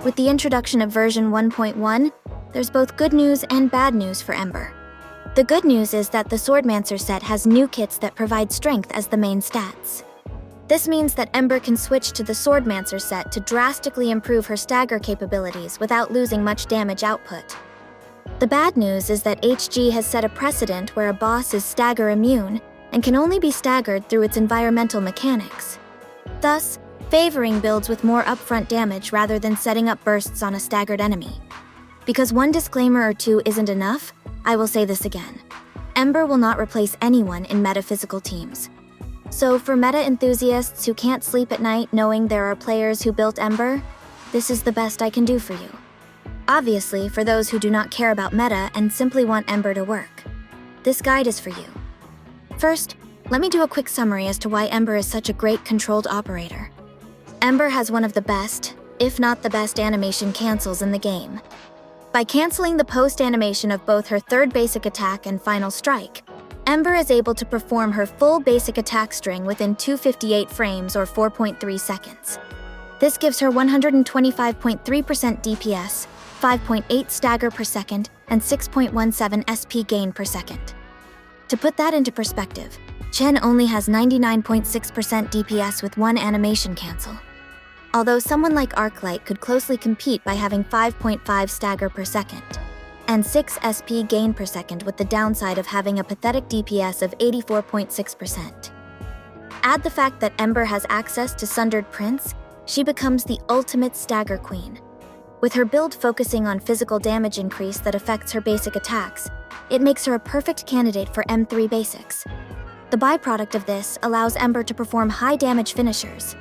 With the introduction of version 1.1, there's both good news and bad news for Ember. The good news is that the Swordmancer set has new kits that provide strength as the main stats. This means that Ember can switch to the Swordmancer set to drastically improve her stagger capabilities without losing much damage output. The bad news is that HG has set a precedent where a boss is stagger immune and can only be staggered through its environmental mechanics, thus favoring builds with more upfront damage rather than setting up bursts on a staggered enemy. Because one disclaimer or two isn't enough, I will say this again. Ember will not replace anyone in metaphysical teams. So for meta enthusiasts who can't sleep at night knowing there are players who built Ember, this is the best I can do for you. Obviously, for those who do not care about meta and simply want Ember to work, this guide is for you. First, let me do a quick summary as to why Ember is such a great controlled operator. Ember has one of the best, if not the best animation cancels in the game. By canceling the post animation of both her third basic attack and final strike, Ember is able to perform her full basic attack string within 258 frames or 4.3 seconds. This gives her 125.3% DPS, 5.8 stagger per second, and 6.17 SP gain per second. To put that into perspective, Chen only has 99.6% DPS with one animation cancel. Although someone like Arknights could closely compete by having 5.5 stagger per second, and 6 SP gain per second with the downside of having a pathetic DPS of 84.6%. Add the fact that Ember has access to Sundered Prince, she becomes the ultimate stagger queen. With her build focusing on physical damage increase that affects her basic attacks, it makes her a perfect candidate for M3 basics. The byproduct of this allows Ember to perform high damage finishers.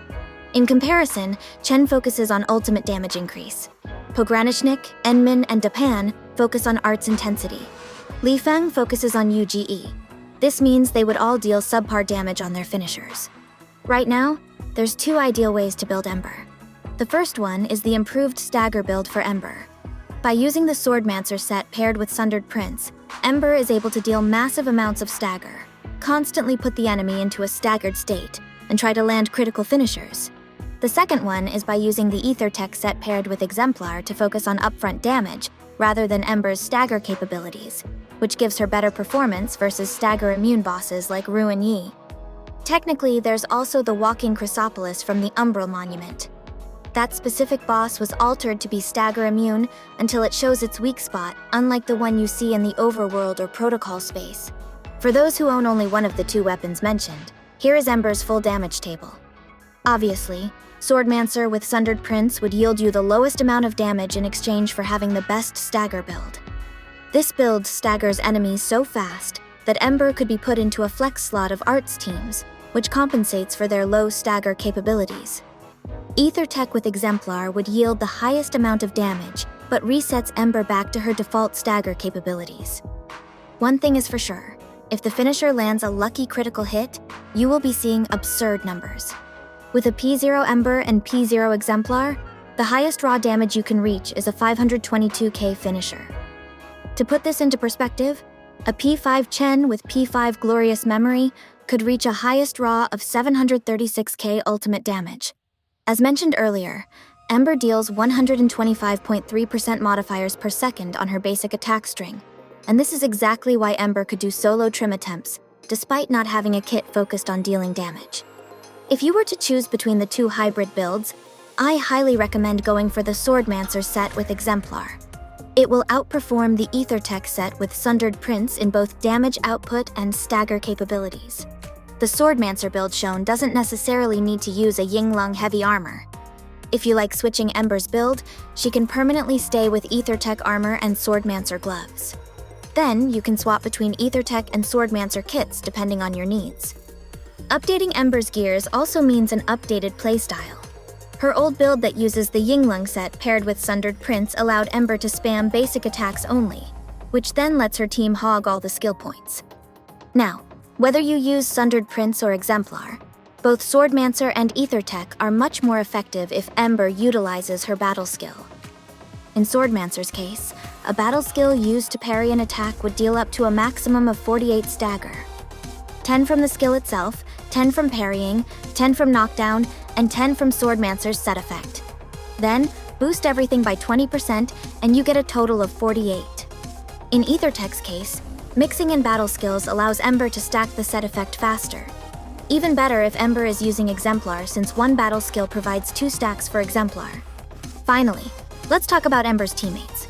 In comparison, Chen focuses on ultimate damage increase. Pogranichnik, Enmin, and Dapan focus on arts intensity. Li Feng focuses on UGE. This means they would all deal subpar damage on their finishers. Right now, there's two ideal ways to build Ember. The first one is the improved stagger build for Ember. By using the Swordmancer set paired with Sundered Prince, Ember is able to deal massive amounts of stagger, constantly put the enemy into a staggered state, and try to land critical finishers. The second one is by using the Aethertech set paired with Exemplar to focus on upfront damage, rather than Ember's stagger capabilities, which gives her better performance versus stagger immune bosses like Ruin Yi. Technically, there's also the Walking Chrysopolis from the Umbral Monument. That specific boss was altered to be stagger immune until it shows its weak spot, unlike the one you see in the overworld or protocol space. For those who own only one of the two weapons mentioned, here is Ember's full damage table. Obviously, Swordmancer with Sundered Prince would yield you the lowest amount of damage in exchange for having the best stagger build. This build staggers enemies so fast that Ember could be put into a flex slot of arts teams, which compensates for their low stagger capabilities. Aethertech with Exemplar would yield the highest amount of damage, but resets Ember back to her default stagger capabilities. One thing is for sure, if the finisher lands a lucky critical hit, you will be seeing absurd numbers. With a P0 Ember and P0 Exemplar, the highest raw damage you can reach is a 522k finisher. To put this into perspective, a P5 Chen with P5 Glorious Memory could reach a highest raw of 736k ultimate damage. As mentioned earlier, Ember deals 125.3% modifiers per second on her basic attack string, and this is exactly why Ember could do solo trim attempts, despite not having a kit focused on dealing damage. If you were to choose between the two hybrid builds, I highly recommend going for the Swordmancer set with Exemplar. It will outperform the Aethertech set with Sundered Prince in both damage output and stagger capabilities. The Swordmancer build shown doesn't necessarily need to use a Yinglong heavy armor. If you like switching Ember's build, she can permanently stay with Aethertech armor and Swordmancer gloves. Then you can swap between Aethertech and Swordmancer kits depending on your needs. Updating Ember's gears also means an updated playstyle. Her old build that uses the Yinglong set paired with Sundered Prince allowed Ember to spam basic attacks only, which then lets her team hog all the skill points. Now, whether you use Sundered Prince or Exemplar, both Swordmancer and Aethertech are much more effective if Ember utilizes her battle skill. In Swordmancer's case, a battle skill used to parry an attack would deal up to a maximum of 48 stagger. 10 from the skill itself, 10 from parrying, 10 from knockdown, and 10 from Swordmancer's set effect. Then, Boost everything by 20% and you get a total of 48. In Aethertech's case, mixing in battle skills allows Ember to stack the set effect faster. Even better if Ember is using Exemplar, since one battle skill provides 2 stacks for Exemplar. Finally, let's talk about Ember's teammates.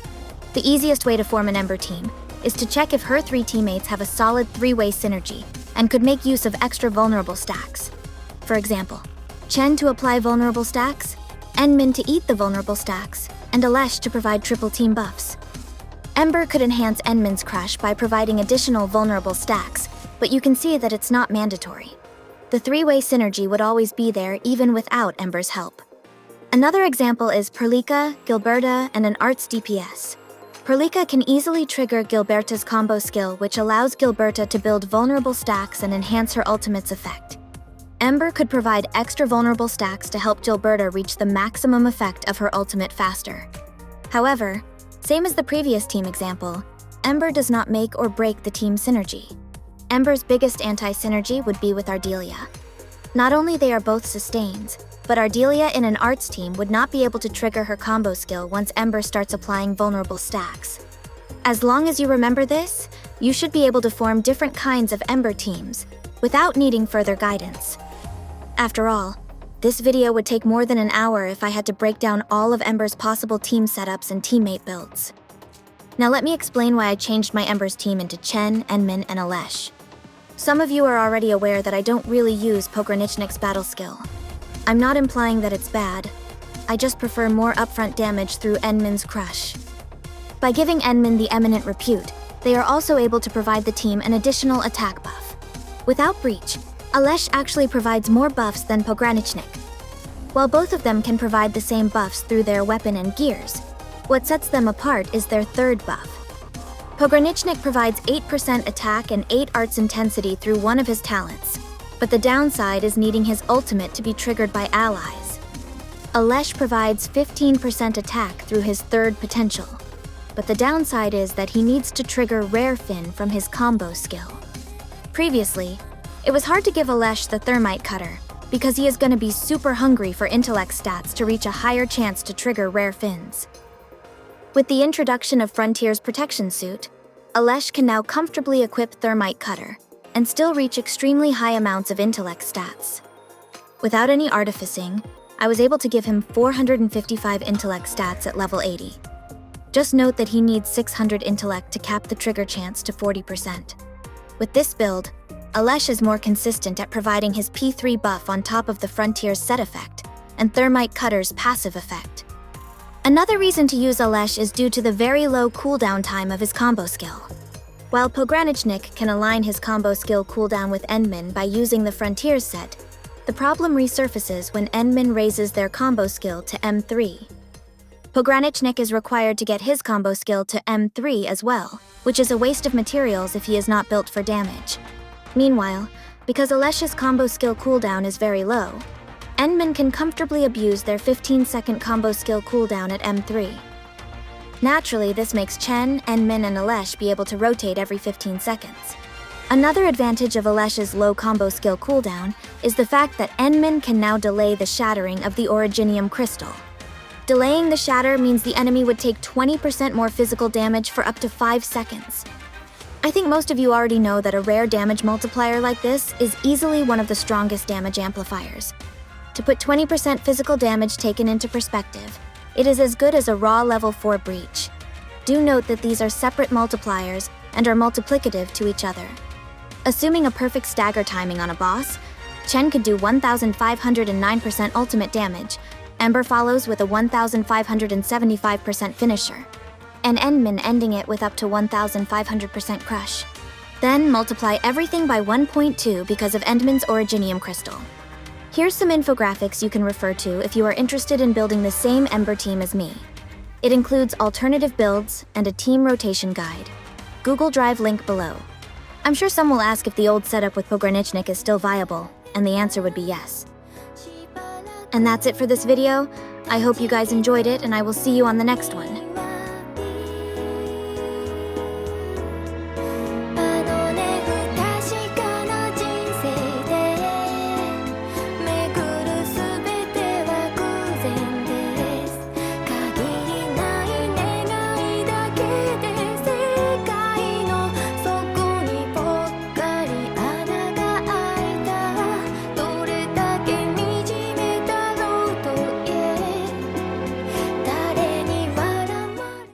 The easiest way to form an Ember team is to check if her 3 teammates have a solid 3-way synergy and could make use of extra vulnerable stacks. For example, Chen to apply vulnerable stacks, Enmin to eat the vulnerable stacks, and Alesh to provide triple team buffs. Ember could enhance Enmin's crush by providing additional vulnerable stacks, but you can see that it's not mandatory. The 3-way synergy would always be there even without Ember's help. Another example is Perlika, Gilberta, and an Arts DPS. Perlika can easily trigger Gilberta's combo skill, which allows Gilberta to build vulnerable stacks and enhance her ultimate's effect. Ember could provide extra vulnerable stacks to help Gilberta reach the maximum effect of her ultimate faster. However, same as the previous team example, Ember does not make or break the team synergy. Ember's biggest anti-synergy would be with Ardelia. Not only they are both sustains, but Ardelia in an Arts team would not be able to trigger her combo skill once Ember starts applying vulnerable stacks. As long as you remember this, you should be able to form different kinds of Ember teams without needing further guidance. After all, this video would take more than an hour if I had to break down all of Ember's possible team setups and teammate builds. Now let me explain why I changed my Ember's team into Chen, Enmin, and Alesh. Some of you are already aware that I don't really use Pogranichnik's battle skill. I'm not implying that it's bad, I just prefer more upfront damage through Enmin's crush. By giving Enmin the Eminent Repute, they are also able to provide the team an additional attack buff. Without Breach, Alesh actually provides more buffs than Pogranichnik. While both of them can provide the same buffs through their weapon and gears, what sets them apart is their third buff. Pogranichnik provides 8% attack and 8 arts intensity through one of his talents, but the downside is needing his ultimate to be triggered by allies. Alesh provides 15% attack through his third potential, but the downside is that he needs to trigger Rare Fin from his combo skill. Previously, it was hard to give Alesh the Thermite Cutter, because he is going to be super hungry for intellect stats to reach a higher chance to trigger Rare Fins. With the introduction of Frontier's protection suit, Alesh can now comfortably equip Thermite Cutter, and still reach extremely high amounts of intellect stats. Without any artificing, I was able to give him 455 intellect stats at level 80. Just note that he needs 600 intellect to cap the trigger chance to 40%. With this build, Alesh is more consistent at providing his P3 buff on top of the Frontier's set effect, and Thermite Cutter's passive effect. Another reason to use Alesh is due to the very low cooldown time of his combo skill. While Pogranichnik can align his combo skill cooldown with Enmin by using the Frontiers set, the problem resurfaces when Enmin raises their combo skill to M3. Pogranichnik is required to get his combo skill to M3 as well, which is a waste of materials if he is not built for damage. Meanwhile, because Alesh's combo skill cooldown is very low, Enmin can comfortably abuse their 15-second combo skill cooldown at M3. Naturally, this makes Chen, Enmin, and Alesh be able to rotate every 15 seconds. Another advantage of Alesh's low combo skill cooldown is the fact that Enmin can now delay the shattering of the Originium Crystal. Delaying the shatter means the enemy would take 20% more physical damage for up to 5 seconds. I think most of you already know that a rare damage multiplier like this is easily one of the strongest damage amplifiers. To put 20% physical damage taken into perspective, it is as good as a raw level 4 breach. Do note that these are separate multipliers and are multiplicative to each other. Assuming a perfect stagger timing on a boss, Chen could do 1,509% ultimate damage, Ember follows with a 1,575% finisher, and Enmin ending it with up to 1,500% crush. Then multiply everything by 1.2 because of Enmin's Originium Crystal. Here's some infographics you can refer to if you are interested in building the same Ember team as me. It includes alternative builds and a team rotation guide. Google Drive link below. I'm sure some will ask if the old setup with Pogranichnik is still viable, and the answer would be yes. And that's it for this video. I hope you guys enjoyed it, and I will see you on the next one.